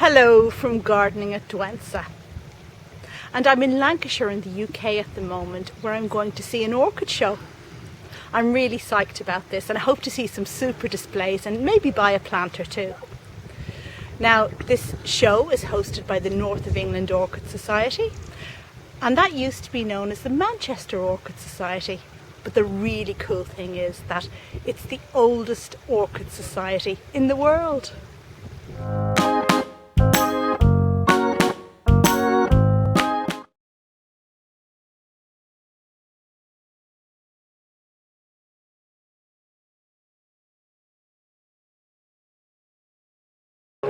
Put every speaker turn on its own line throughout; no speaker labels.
Hello from gardening at Gomesa, and I'm in Lancashire in the UK at the moment where I'm going to see an orchid show. I'm really psyched about this and I hope to see some super displays and maybe buy a plant or two. Now this show is hosted by the North of England Orchid Society, and that used to be known as the Manchester Orchid Society, but the really cool thing is that it's the oldest orchid society in the world.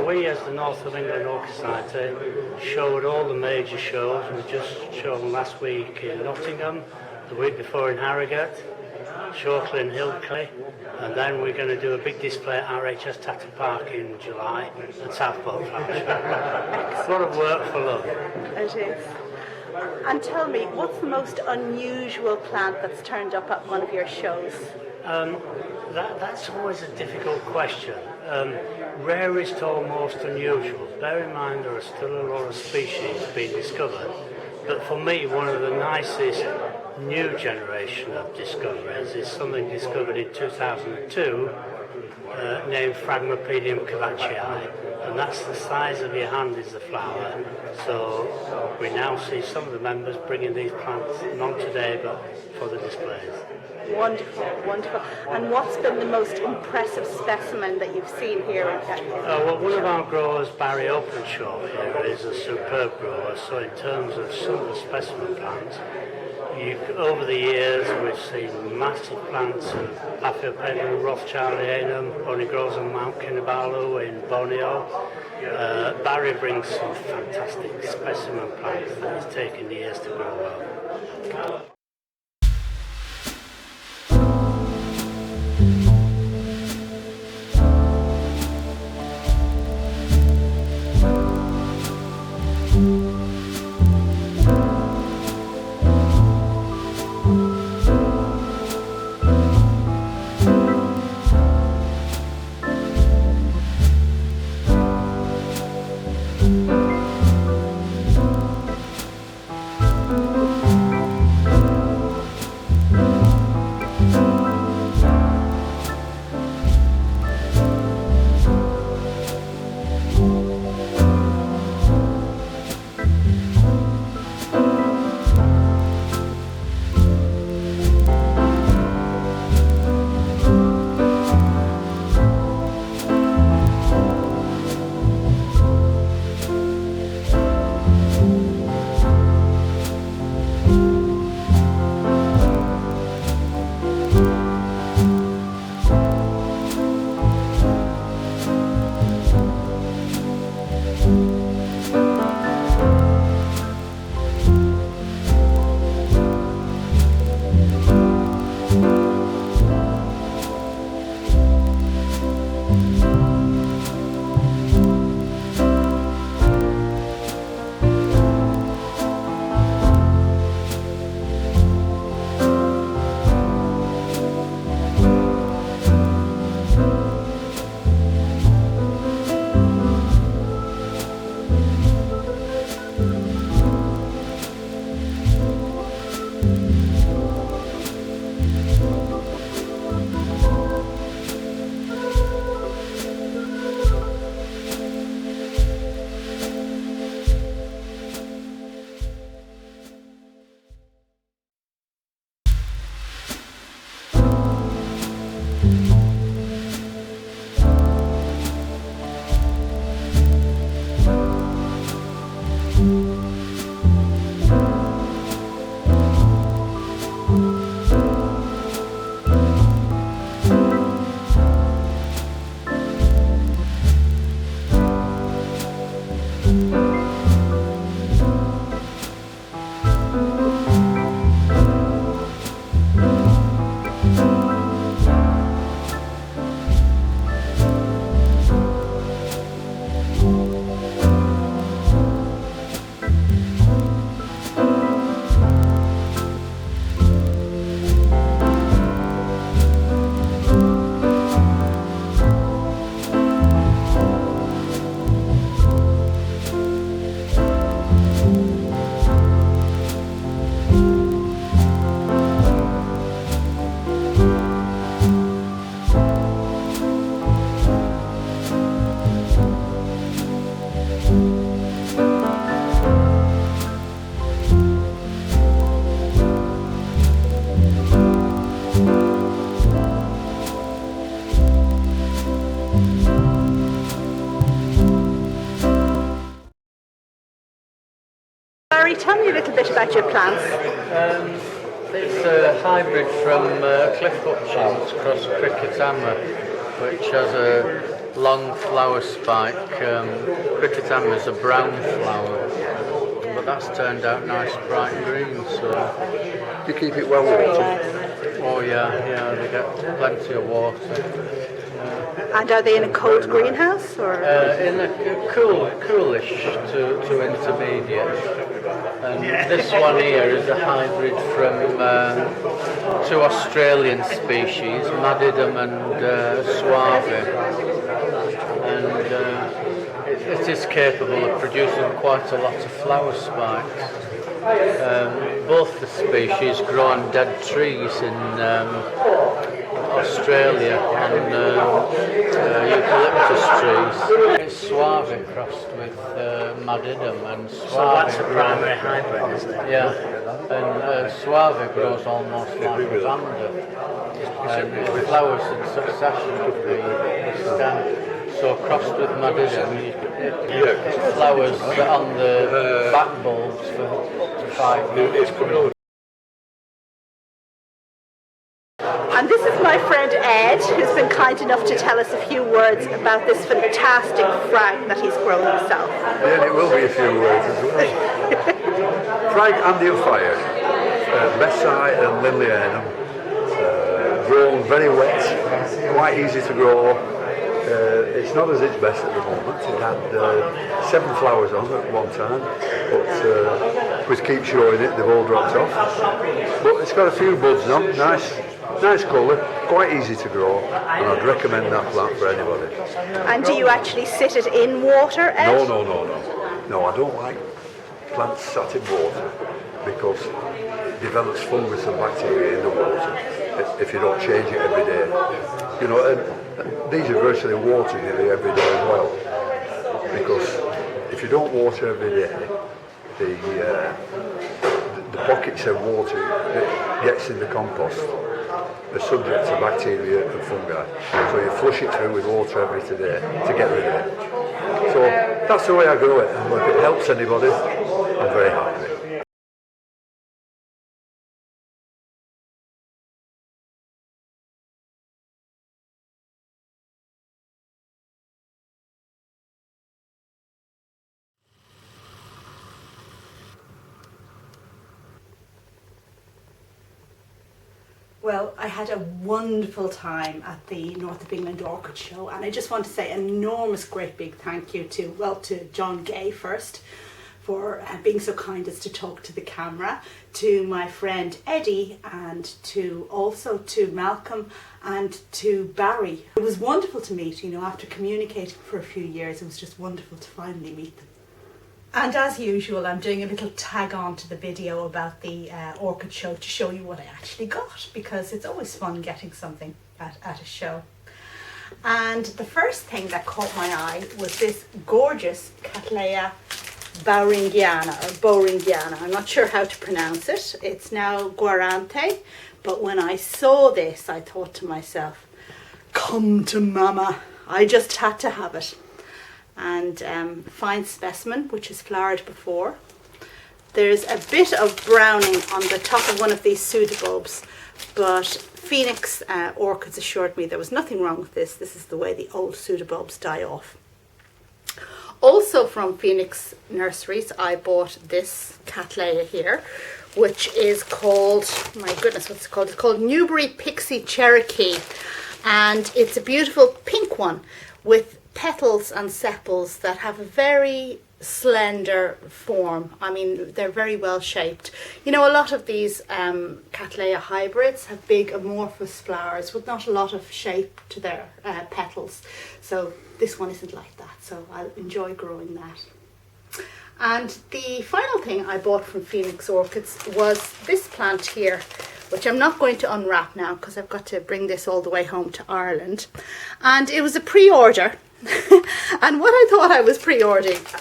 We as the North of England Orchid Society showed all the major shows. We just shown last week in Nottingham, the week before in Harrogate, shortly in Hillclay, and then we're going to do a big display at RHS Tatton Park in July at Southport. A lot of work for love.
It is. And tell me, what's the most unusual plant that's turned up at one of your shows?
That's always a difficult question. Rarest or most unusual. Bear in mind there are still a lot of species being discovered, but for me one of the nicest new generation of discoveries is something discovered in 2002 named Phragmipedium and that's the size of your hand is the flower. So we now see some of the members bringing these plants not today but for the displays.
Wonderful, wonderful. And what's been the most impressive specimen that you've seen here in Cattleya?
Well, one of our growers, Barry Openshaw here, is a superb grower. So in terms of some of the specimen plants, over the years we've seen massive plants of Paphiopedilum Rothschildianum, only grows on Mount Kinabalu in Borneo. Barry brings some fantastic specimen plants that is taking years to grow well.
tell me a little bit about your plants.
It's a hybrid from Cliff Hutchings cross Cricketama, which has a long flower spike. Cricketama is a brown flower, but that's turned out nice bright green. So
You keep it well watered.
oh yeah, they get plenty of water.
And are they in a cold greenhouse or?
In a coolish to intermediate. And this one here is a hybrid from two Australian species, madidum and suave. And it is capable of producing quite a lot of flower spikes. Both the species grow on dead trees in Australia and eucalyptus trees. It's suave crossed with madidum, and suave.
So that's a primary hybrid, isn't it?
Yeah, and suave grows almost like a vanda, and it flowers in succession of the stem. So crossed with madidum, it flowers on the back bulbs for up to 5 years.
And this is my friend Ed, who's been kind enough to tell us a few words about this fantastic frag that he's grown himself.
Yeah, it will be a few words as well. Frag Andeophyre, Medusae and Lilianum, grown very wet, quite easy to grow. It's not as its best at the moment. It had 7 flowers on at one time, but we keep showing it, they've all dropped off. But it's got a few buds on, nice colour, quite easy to grow, and I'd recommend that plant for anybody.
And do you actually sit it in water, Ed?
No, I don't like plants sat in water because it develops fungus and bacteria in the water if you don't change it every day. You know, and these are virtually watered nearly every day as well, because if you don't water every day, the pockets of water that gets in the compost are subject to bacteria and fungi. So you flush it through with water every day to get rid of it. So that's the way I grow it, and if it helps anybody, I'm very happy.
Well, I had a wonderful time at the North of England Orchid Show, and I just want to say an enormous, great big thank you to John Gay first for being so kind as to talk to the camera, to my friend Eddie, and also to Malcolm and to Barry. It was wonderful to meet, after communicating for a few years. It was just wonderful to finally meet them. And as usual, I'm doing a little tag on to the video about the Orchid Show to show you what I actually got, because it's always fun getting something at a show. And the first thing that caught my eye was this gorgeous Cattleya bowringiana. I'm not sure how to pronounce it. It's now Guarianthe, but when I saw this, I thought to myself, come to mama. I just had to have it. And fine specimen, which has flowered before. There's a bit of browning on the top of one of these pseudobulbs, but Phoenix Orchids assured me there was nothing wrong with this. This is the way the old pseudobulbs die off. Also from Phoenix Nurseries, I bought this Cattleya here, which is called, my goodness, what's it called? It's called Newberry Pixie Cherokee, and it's a beautiful pink one with petals and sepals that have a very slender form. I mean, they're very well shaped. A lot of these Cattleya hybrids have big amorphous flowers with not a lot of shape to their petals. So this one isn't like that, so I'll enjoy growing that. And the final thing I bought from Phoenix Orchids was this plant here, which I'm not going to unwrap now because I've got to bring this all the way home to Ireland. And it was a pre-order. And what I thought I was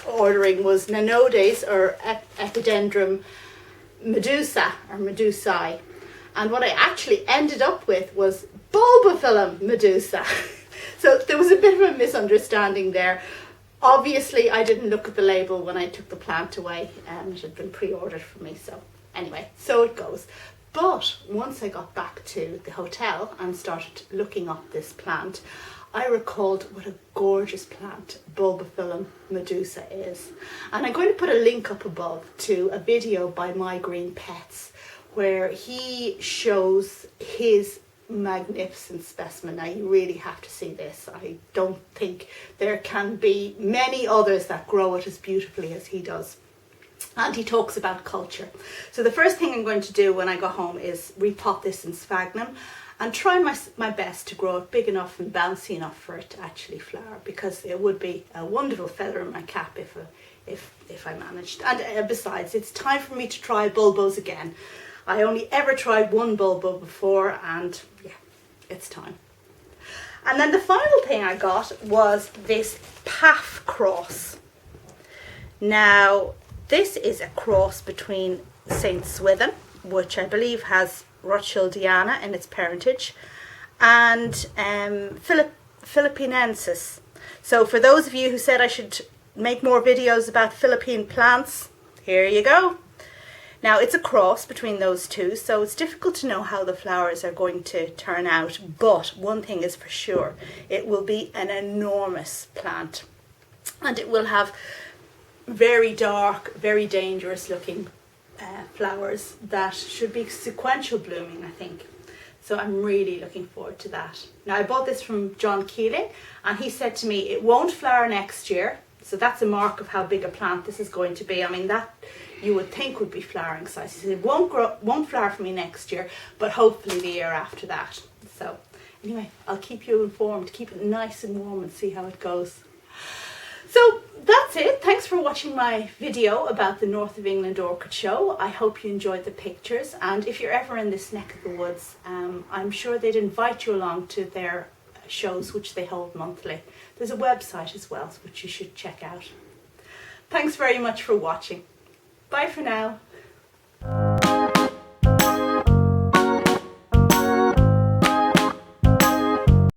ordering was Nanodes or Epidendrum medusae. And what I actually ended up with was Bulbophyllum medusae. So there was a bit of a misunderstanding there. Obviously, I didn't look at the label when I took the plant away, and it had been pre-ordered for me, so anyway, so it goes. But once I got back to the hotel and started looking up this plant, I recalled what a gorgeous plant Bulbophyllum medusae is. And I'm going to put a link up above to a video by My Green Pets where he shows his magnificent specimen. Now you really have to see this. I don't think there can be many others that grow it as beautifully as he does. And he talks about culture. So the first thing I'm going to do when I go home is repot this in sphagnum and try my best to grow it big enough and bouncy enough for it to actually flower, because it would be a wonderful feather in my cap if I managed. And besides, it's time for me to try bulbos again. I only ever tried one bulbo before, and yeah, it's time. And then the final thing I got was this Paph cross. Now, this is a cross between Saint Swithin, which I believe has Rothschildiana in its parentage, and Philippinensis. So for those of you who said I should make more videos about Philippine plants, here you go. Now it's a cross between those two, so it's difficult to know how the flowers are going to turn out, but one thing is for sure, it will be an enormous plant, and it will have very dark, very dangerous looking flowers that should be sequential blooming, I think. So I'm really looking forward to that. Now I bought this from John Keeling, and he said to me it won't flower next year, so that's a mark of how big a plant this is going to be. I mean, that you would think would be flowering size. He said it won't flower for me next year, but hopefully the year after that. So anyway, I'll keep you informed, keep it nice and warm and see how it goes. So that's it. Thanks for watching my video about the North of England Orchid Show. I hope you enjoyed the pictures, and if you're ever in this neck of the woods, I'm sure they'd invite you along to their shows which they hold monthly. There's a website as well which you should check out. Thanks very much for watching. Bye for now.